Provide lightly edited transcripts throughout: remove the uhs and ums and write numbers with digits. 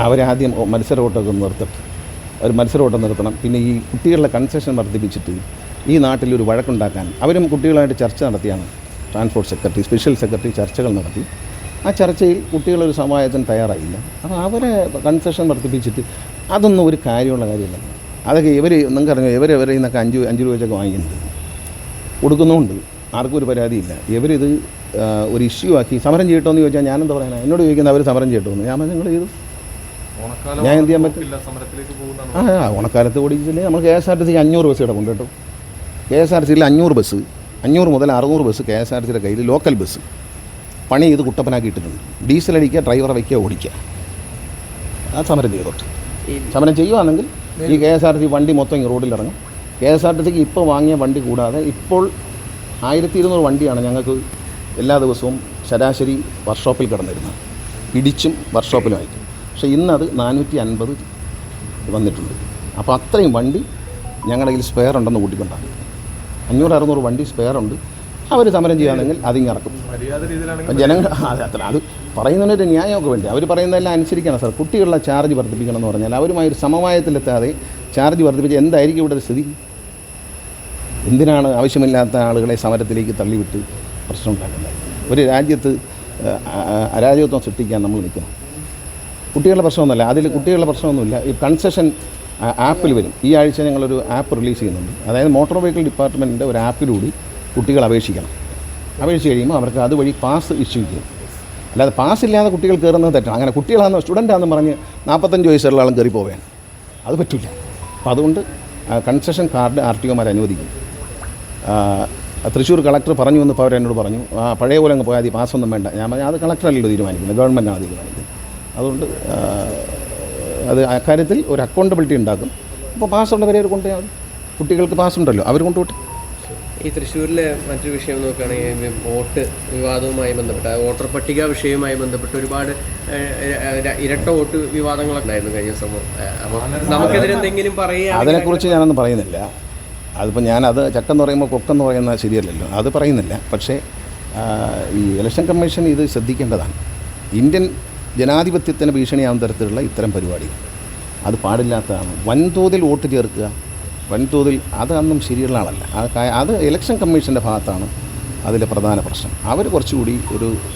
അവരാദ്യം മത്സര ഓട്ടമൊക്കെ നിർത്തട്ടെ. ഒരു മത്സര ഓട്ടം നിർത്തണം. പിന്നെ ഈ കുട്ടികളുടെ കൺസെഷൻ വർദ്ധിപ്പിച്ചിട്ട് ഈ നാട്ടിലൊരു വഴക്കുണ്ടാക്കാൻ അവരും കുട്ടികളായിട്ട് ചർച്ച നടത്തിയാണ്. ട്രാൻസ്പോർട്ട് സെക്രട്ടറി, സ്പെഷ്യൽ സെക്രട്ടറി ചർച്ചകൾ നടത്തി. ആ ചർച്ചയിൽ കുട്ടികളൊരു സമവായത്തിന് തയ്യാറായില്ല. അപ്പോൾ അവരെ കൺസെഷൻ വർദ്ധിപ്പിച്ചിട്ട് അതൊന്നും ഒരു കാര്യമുള്ള കാര്യമല്ല. അതൊക്കെ നിങ്ങൾക്കറിഞ്ഞോ, ഇവരെ നിന്നൊക്കെ 5 രൂപ വെച്ചൊക്കെ വാങ്ങിക്കുന്നുണ്ട്, കൊടുക്കുന്നുമുണ്ട്. ആർക്കും ഒരു പരാതിയില്ല. ഇവരിത് ഒരു ഇഷ്യൂ ആക്കി സമരം ചെയ്യട്ടോ എന്ന് ചോദിച്ചാൽ ഞാനെന്താ പറയാനാണ്? എന്നോട് ചോദിക്കുന്നത് അവർ സമരം ചെയ്യട്ടോ എന്ന്. ഞാൻ നിങ്ങൾ ചെയ്തു, ഞാൻ എന്ത് ചെയ്യാൻ പറ്റും? ഓണക്കാലത്ത് ഓടിച്ചില്ലേ നമ്മൾ KSRTC 500 ബസ് കിടപ്പുണ്ട് കേട്ടോ. KSRTCയിൽ 500 ബസ്, 500 മുതൽ 600 ബസ് KSRTCയുടെ കയ്യിൽ ലോക്കൽ ബസ് പണി ചെയ്ത് കുട്ടപ്പനാക്കിയിട്ടുണ്ട്. ഡീസൽ അടിക്കുക, ഡ്രൈവറെ വയ്ക്കുക, ഓടിക്കുക. ആ സമരം ചെയ്തോട്ട്. സമരം ചെയ്യുകയാണെങ്കിൽ ഈ KSRTC വണ്ടി മൊത്തം ഈ റോഡിലിറങ്ങും. KSRTCക്ക് ഇപ്പോൾ വാങ്ങിയ വണ്ടി കൂടാതെ ഇപ്പോൾ 1200 വണ്ടിയാണ് ഞങ്ങൾക്ക് എല്ലാ ദിവസവും ശരാശരി വർക്ക്ഷോപ്പിൽ കിടന്നിരുന്നത്, ഇടിച്ചും വർക്ക്ഷോപ്പിലുമായിട്ട്. പക്ഷേ ഇന്നത് 450 വന്നിട്ടുണ്ട്. അപ്പോൾ അത്രയും വണ്ടി ഞങ്ങളുടെ കയ്യിൽ സ്പെയർ ഉണ്ടെന്ന് കൂട്ടിക്കൊണ്ടാണ്. 500-600 വണ്ടി സ്പെയർ ഉണ്ട്. അവർ സമരം ചെയ്യുകയാണെങ്കിൽ അതിങ്ങിറക്കും. ജനങ്ങൾ അത് പറയുന്നതിനൊരു ന്യായമൊക്കെ വേണ്ടി അവർ പറയുന്നതെല്ലാം അനുസരിക്കണം സാർ. കുട്ടികളുടെ ചാർജ് വർദ്ധിപ്പിക്കണം എന്ന് പറഞ്ഞാൽ അവരുമായി ഒരു സമവായത്തിലെത്താതെ ചാർജ് വർദ്ധിപ്പിച്ച് എന്തായിരിക്കും ഇവിടെ സ്ഥിതി? എന്തിനാണ് ആവശ്യമില്ലാത്ത ആളുകളെ സമരത്തിലേക്ക് തള്ളിവിട്ട് പ്രശ്നം ഉണ്ടാക്കുന്നത്? ഒരു രാജ്യത്ത് അരാജകത്വം സൃഷ്ടിക്കാൻ നമ്മൾ നിൽക്കണം. കുട്ടികളുടെ പ്രശ്നമൊന്നുമല്ല, അതിൽ കുട്ടികളുടെ പ്രശ്നമൊന്നുമില്ല. ഈ കൺസെഷൻ ആപ്പിൽ വരും. ഈ ആഴ്ച ഞങ്ങളൊരു ആപ്പ് റിലീസ് ചെയ്യുന്നുണ്ട്. അതായത് മോട്ടോർ വെഹിക്കിൾ ഡിപ്പാർട്ട്മെൻറ്റിൻ്റെ ഒരു ആപ്പിലൂടെ കുട്ടികൾ അപേക്ഷിക്കണം. അപേക്ഷിച്ച് കഴിയുമ്പോൾ അവർക്ക് അതുവഴി പാസ് ഇഷ്യൂ ചെയ്യും. അല്ലാതെ പാസ്സില്ലാതെ കുട്ടികൾ കയറുന്നത് തെറ്റാണ്. അങ്ങനെ കുട്ടികളാണെന്ന് സ്റ്റുഡൻ്റാണെന്ന് പറഞ്ഞ് 45 വയസ്സുള്ള ആളും കയറി പോവുകയാണ്. അത് പറ്റില്ല. അപ്പോൾ അതുകൊണ്ട് കൺസെഷൻ കാർഡ് RTOമാർ അനുവദിക്കും. തൃശ്ശൂർ കളക്ടർ പറഞ്ഞു എന്ന് ഇപ്പോൾ അവരെന്നോട് പറഞ്ഞു, പഴയ പോലെ അങ്ങ് പോയാൽ മതി, പാസ്സൊന്നും വേണ്ട. ഞാൻ പറഞ്ഞു അത് കളക്ടറല്ലല്ലോ തീരുമാനിക്കുന്നത്, ഗവൺമെൻറ്റാണ് തീരുമാനിക്കുന്നത്. അതുകൊണ്ട് അത് അക്കാര്യത്തിൽ ഒരു അക്കൗണ്ടബിലിറ്റി ഉണ്ടാക്കും. അപ്പോൾ പാസ്സുള്ളവരെ അവർ കൊണ്ടുപോയാൽ മതി. കുട്ടികൾക്ക് പാസ്സുണ്ടല്ലോ, അവർ കൊണ്ടുപോട്ടെ. ഈ തൃശ്ശൂരിലെ മറ്റൊരു വിഷയം നോക്കുകയാണെങ്കിൽ വോട്ട് വിവാദവുമായി ബന്ധപ്പെട്ട വോട്ടർ പട്ടിക വിഷയവുമായി ബന്ധപ്പെട്ട് ഒരുപാട് ഇരട്ട വോട്ട് വിവാദങ്ങളൊക്കെ ഉണ്ടായിരുന്നു കഴിഞ്ഞ ദിവസം. അപ്പോൾ നമുക്കെതിരെ എന്തെങ്കിലും പറയുക, അതിനെക്കുറിച്ച് ഞാനൊന്നും പറയുന്നില്ല. അതിപ്പോൾ ഞാനത് ചക്കെന്ന് പറയുമ്പോൾ കൊക്കെന്ന് പറയുന്നത് ശരിയല്ലല്ലോ, അത് പറയുന്നില്ല. പക്ഷേ ഈ ഇലക്ഷൻ കമ്മീഷൻ ഇത് ശ്രദ്ധിക്കേണ്ടതാണ്. ഇന്ത്യൻ ജനാധിപത്യത്തിന് ഭീഷണിയാവുന്ന തരത്തിലുള്ള ഇത്തരം പരിപാടി അത് പാടില്ലാത്തതാണ്. വൻതോതിൽ വോട്ട് ചേർക്കുക, വൻതോതിൽ അതൊന്നും ശരിയുള്ള ആളല്ല. അത് ഇലക്ഷൻ കമ്മീഷൻ്റെ ഭാഗത്താണ് അതിലെ പ്രധാന പ്രശ്നം. അവർ കുറച്ചുകൂടി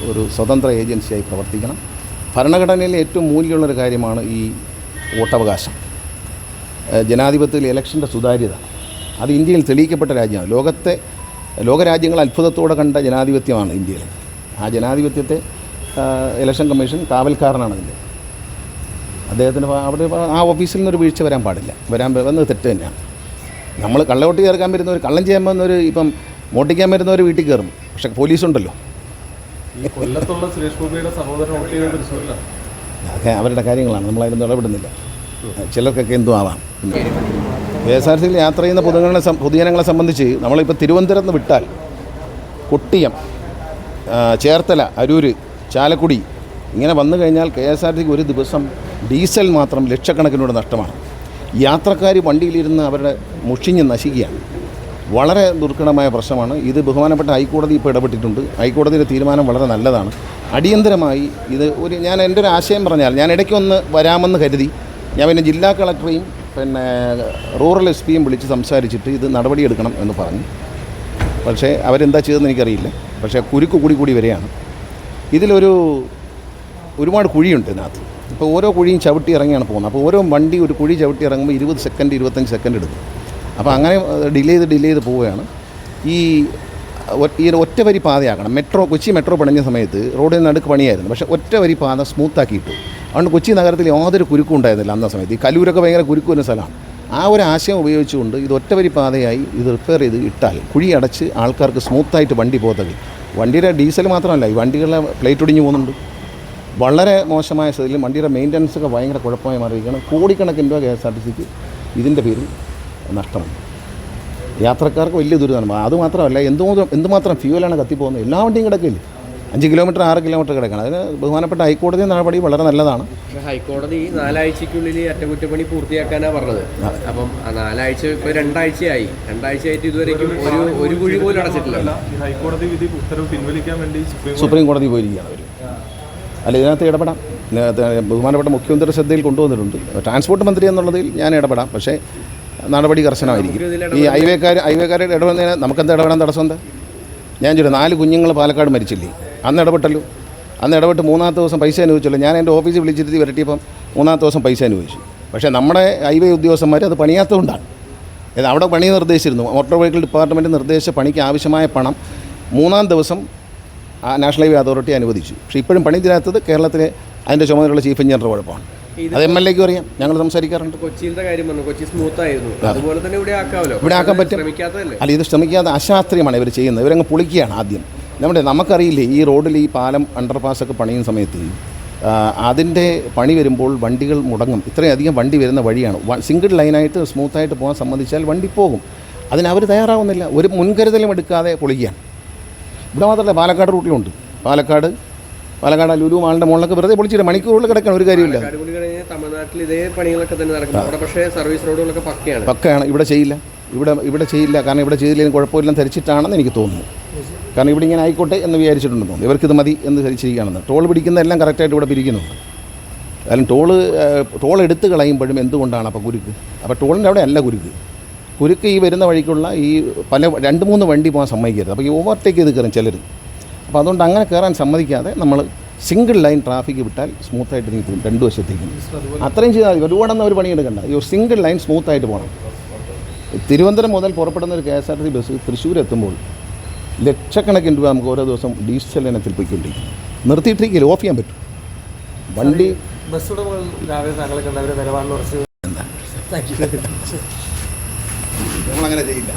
ഒരു സ്വതന്ത്ര ഏജൻസിയായി പ്രവർത്തിക്കണം. ഭരണഘടനയിലെ ഏറ്റവും മൂല്യമുള്ളൊരു കാര്യമാണ് ഈ വോട്ടവകാശം. ജനാധിപത്യത്തിൽ ഇലക്ഷൻ്റെ സുതാര്യത അത് ഇന്ത്യയിൽ തെളിയിക്കപ്പെട്ട രാജ്യമാണ്. ലോകരാജ്യങ്ങൾ അത്ഭുതത്തോടെ കണ്ട ജനാധിപത്യമാണ് ഇന്ത്യയിൽ. ആ ജനാധിപത്യത്തെ ഇലക്ഷൻ കമ്മീഷൻ കാവൽക്കാരനാണ് അതിൻ്റെ. അദ്ദേഹത്തിന് അവിടെ ആ ഓഫീസിൽ നിന്നൊരു വീഴ്ച വരാൻ പാടില്ല. വന്നത് തെറ്റ് തന്നെയാണ്. നമ്മൾ കള്ളവോട്ട് ചേർക്കാൻ വരുന്നവർ, കള്ളം ചെയ്യാൻ വരുന്നവർ, ഇപ്പം മോട്ടിക്കാൻ വരുന്നവർ വീട്ടിൽ കയറും. പക്ഷേ പോലീസുണ്ടല്ലോ. അതൊക്കെ അവരുടെ കാര്യങ്ങളാണ്, നമ്മളതിലൊന്നും ഇടപെടുന്നില്ല. ചിലർക്കൊക്കെ എന്തും ആവാം. KSRTCയിൽ യാത്ര ചെയ്യുന്ന പൊതുജനങ്ങളെ സംബന്ധിച്ച് നമ്മളിപ്പോൾ തിരുവനന്തപുരത്ത് നിന്ന് വിട്ടാൽ കൊട്ടിയം, ചേർത്തല, അരൂർ, ചാലക്കുടി ഇങ്ങനെ വന്നു കഴിഞ്ഞാൽ KSRTCക്ക് ഒരു ദിവസം ഡീസൽ മാത്രം ലക്ഷക്കണക്കിനൂടെ നഷ്ടമാണ്. യാത്രക്കാർ വണ്ടിയിലിരുന്ന് അവരുടെ മുഷിഞ്ഞ് നശിക്കുകയാണ്. വളരെ ദുർഘടമായ പ്രശ്നമാണ് ഇത്. ബഹുമാനപ്പെട്ട ഹൈക്കോടതി ഇപ്പോൾ ഇടപെട്ടിട്ടുണ്ട്. ഹൈക്കോടതിയുടെ തീരുമാനം വളരെ നല്ലതാണ്. അടിയന്തരമായി ഇത് ഞാൻ എൻ്റെ ഒരു ആശയം പറഞ്ഞാൽ, ഞാൻ ഇടയ്ക്കൊന്ന് വരാമെന്ന് കരുതി. ഞാൻ പിന്നെ ജില്ലാ കളക്ടറെയും പിന്നെ റൂറൽ SPയും വിളിച്ച് സംസാരിച്ചിട്ട് ഇത് നടപടിയെടുക്കണം എന്ന് പറഞ്ഞു. പക്ഷേ അവരെന്താ ചെയ്തതെന്ന് എനിക്കറിയില്ല. പക്ഷേ കുരുക്ക് കൂടി വരികയാണ്. ഒരുപാട് കുഴിയുണ്ട് ഇതിനകത്ത്. ഇപ്പോൾ ഓരോ കുഴിയും ചവിട്ടി ഇറങ്ങിയാണ് പോകുന്നത്. അപ്പോൾ ഓരോ വണ്ടി ഒരു കുഴി ചവിട്ടി ഇറങ്ങുമ്പോൾ 20 സെക്കൻഡ് 25 സെക്കൻഡ് എടുക്കും. അപ്പോൾ അങ്ങനെ ഡിലേ ചെയ്ത് പോവുകയാണ്. ഈ ഒറ്റ വരി പാതയാക്കണം. കൊച്ചി മെട്രോ പണിഞ്ഞ സമയത്ത് റോഡിൽ നടുക്ക് പണിയായിരുന്നു. പക്ഷേ ഒറ്റ വരി പാത സ്മൂത്താക്കിയിട്ടു. അതുകൊണ്ട് കൊച്ചി നഗരത്തിൽ യാതൊരു കുരുക്കും ഉണ്ടായിരുന്നില്ല അന്ന സമയത്ത്. ഈ കലൂരൊക്കെ ഭയങ്കര കുരുക്കുന്ന സ്ഥലമാണ്. ആ ഒരു ആശയം ഉപയോഗിച്ചുകൊണ്ട് ഇത് ഒറ്റ വരി പാതയായി ഇത് റിപ്പയർ ചെയ്ത് ഇട്ടാൽ കുഴി അടച്ച് ആൾക്കാർക്ക് സ്മൂത്തായിട്ട് വണ്ടി പോകത്തത്. വണ്ടിയുടെ ഡീസൽ മാത്രമല്ല, ഈ വണ്ടികളുടെ പ്ലേറ്റ് ഒടിഞ്ഞു പോകുന്നുണ്ട്. വളരെ മോശമായ സ്ഥിതിയിൽ വണ്ടിയുടെ മെയിൻ്റനൻസ് ഒക്കെ ഭയങ്കര കുഴപ്പമായി മാറിയിരിക്കുകയാണ്. കോടിക്കണക്കിന് രൂപ KSRTCക്ക് ഇതിൻ്റെ പേരിൽ നഷ്ടമുണ്ട്. യാത്രക്കാർക്ക് വലിയ ദുരിതമാണ്. അതുമാത്രമല്ല, എന്തുമാത്രം ഫ്യൂവലാണ് കത്തിപ്പോകുന്നത്. എല്ലാ വണ്ടിയും കിടക്കില്ല. 5 കിലോമീറ്റർ 6 കിലോമീറ്റർ കിടക്കണം. അതിന് ബഹുമാനപ്പെട്ട ഹൈക്കോടതി നടപടി വളരെ നല്ലതാണ്. ഹൈക്കോടതി 4 ആഴ്ചയ്ക്കുള്ളിൽ അറ്റകുറ്റപ്പണി പൂർത്തിയാക്കാനാണ് പറഞ്ഞത്. അപ്പം 4 ആഴ്ച ഇപ്പോൾ 2 ആഴ്ചയായി. 2 ആഴ്ചയായിട്ട് ഇതുവരെയും ഒരു കുഴി പോലും അടച്ചിട്ടില്ല. ഹൈക്കോടതി വിധി ഉത്തരവ് പിൻവലിക്കാൻ വേണ്ടി സുപ്രീം കോടതി പോയിരിക്കുകയാണ് അവർ. അല്ല, ഇതിനകത്ത് ഇടപെടാം. ബഹുമാനപ്പെട്ട മുഖ്യമന്ത്രി ശ്രദ്ധയിൽ കൊണ്ടുവന്നിട്ടുണ്ട്. ട്രാൻസ്പോർട്ട് മന്ത്രി എന്നുള്ളതിൽ ഞാൻ ഇടപെടാം, പക്ഷേ നടപടി കർശനമായിരിക്കും. ഈ ഹൈവേക്കാരുടെ ഇടപെടുന്നതിന് നമുക്കെന്താ ഇടപെടാൻ തടസ്സം എന്താ? ഞാൻ ചോദിച്ചു 4 കുഞ്ഞുങ്ങൾ പാലക്കാട് മരിച്ചില്ലേ, അന്ന് ഇടപെട്ടല്ലോ. അന്ന് ഇടപെട്ട് 3-ാമത്തെ ദിവസം പൈസ അനുവദിച്ചല്ലോ. ഞാൻ എൻ്റെ ഓഫീസിൽ വിളിച്ചിരുത്തി വരട്ടിയപ്പം 3-ാമത്തെ ദിവസം പൈസ അനുവദിച്ചു. പക്ഷേ നമ്മുടെ ഹൈവേ ഉദ്യോഗസ്ഥന്മാർ അത് പണിയാത്തതുകൊണ്ടാണ്. അവിടെ പണി നിർദ്ദേശിച്ചിരുന്നു. മോട്ടോർ വെഹിക്കിൾ ഡിപ്പാർട്ട്മെൻറ്റ് നിർദ്ദേശിച്ച പണിക്ക് ആവശ്യമായ പണം 3-ാം ദിവസം നാഷണൽ ഹൈവേ അതോറിറ്റി അനുവദിച്ചു. പക്ഷേ ഇപ്പോഴും പണി തീരാത്തത് കേരളത്തിലെ അതിൻ്റെ ചുമതലയുള്ള ചീഫ് എഞ്ചിനീയറുടെ കുഴപ്പമാണ്. അത് MLAക്ക് അറിയാം, ഞങ്ങൾ സംസാരിക്കാറുണ്ട്. കൊച്ചിയിലത്തെ കാര്യം പറഞ്ഞു, കൊച്ചി സ്മൂത്ത് ആയിരുന്നു, അതുപോലെ തന്നെ ഇവിടെ ആക്കാമല്ലോ. ഇവിടെ ആക്കാൻ പറ്റും. അല്ല, ഇത് ശ്രമിക്കാതെ അശാസ്ത്രീയമാണ് ഇവർ ചെയ്യുന്നത്. ഇവരങ്ങ് പൊളിക്കുകയാണ് ആദ്യം. നമുക്കറിയില്ലേ, ഈ റോഡിൽ ഈ പാലം അണ്ടർപാസൊക്കെ പണിയുന്ന സമയത്ത് അതിൻ്റെ പണി വരുമ്പോൾ വണ്ടികൾ മുടങ്ങും. ഇത്രയധികം വണ്ടി വരുന്ന വഴിയാണ്. സിംഗിൾ ലൈനായിട്ട് സ്മൂത്തായിട്ട് പോകാൻ സമ്മതിച്ചാൽ വണ്ടി പോകും. അതിനവർ തയ്യാറാവുന്നില്ല. ഒരു മുൻകരുതലും എടുക്കാതെ പൊളിക്കുകയാണ്. ഇവിടെ മാത്രമല്ല, പാലക്കാട് റൂട്ടിലുണ്ട്. പാലക്കാട് ലുലു മാളിൻ്റെ മുകളിലൊക്കെ വെറുതെ പൊളിച്ചിട്ട് മണിക്കൂറുകൾ കിടക്കാൻ ഒരു കാര്യമില്ല. തമിഴ്നാട്ടിൽ ഇതേ പണികളൊക്കെ തന്നെ നടക്കുന്നത്. അവിടെ പക്ഷേ സർവീസ് റോഡുകളൊക്കെ പക്കയാണ്. ഇവിടെ ചെയ്യില്ല. കാരണം ഇവിടെ ചെയ്തില്ലെങ്കിലും കുഴപ്പമില്ലെന്ന് ധരിച്ചിട്ടാണെന്ന് എനിക്ക് തോന്നുന്നു. കാരണം ഇവിടെ ഇങ്ങനെ ആയിക്കോട്ടെ എന്ന് വിചാരിച്ചിട്ടുണ്ടെന്ന് തോന്നുന്നു. ഇവർക്കിത് മതി എന്ന് ധരിച്ചിരിക്കുകയാണെന്ന്. ടോൾ പിടിക്കുന്നതെല്ലാം കറക്റ്റായിട്ട് ഇവിടെ പിരിക്കുന്നുണ്ട്. കാരണം ടോൾ എടുത്ത് കളയുമ്പോഴും എന്തുകൊണ്ടാണ് അപ്പോൾ കുരുക്ക്? അപ്പോൾ ടോളിൻ്റെ അവിടെ അല്ല കുരുക്ക് ഈ വരുന്ന വഴിക്കുള്ള ഈ 2-3 വണ്ടി പോകാൻ സമ്മതിക്കരുത്. അപ്പോൾ ഈ ഓവർടേക്ക് ചെയ്ത് കയറും ചിലർ. അപ്പോൾ അതുകൊണ്ട് അങ്ങനെ കയറാൻ സമ്മതിക്കാതെ നമ്മൾ സിംഗിൾ ലൈൻ ട്രാഫിക് വിട്ടാൽ സ്മൂത്തായിട്ട് നീക്കും 2 വശത്തേക്കും. അത്രയും ചെയ്താൽ മതി. ഒരുപാടൊന്നും ഒരു പണിയെടുക്കണ്ട. ഈ സിംഗിൾ ലൈൻ സ്മൂത്തായിട്ട് പോകണം. തിരുവനന്തപുരം മുതൽ പുറപ്പെടുന്ന ഒരു KSRTC ബസ് തൃശ്ശൂർ എത്തുമ്പോൾ ലക്ഷക്കണക്കിന് രൂപ നമുക്ക് ഓരോ ദിവസം ഡീസൽ ഇനത്തിൽ പോയിക്കൊണ്ടിരിക്കും. നിർത്തിയിട്ടിരിക്കില്ല, ഓഫ് ചെയ്യാൻ പറ്റും വണ്ടി. ബസ്സുടെ നമ്മളങ്ങനെ ചെയ്യില്ല.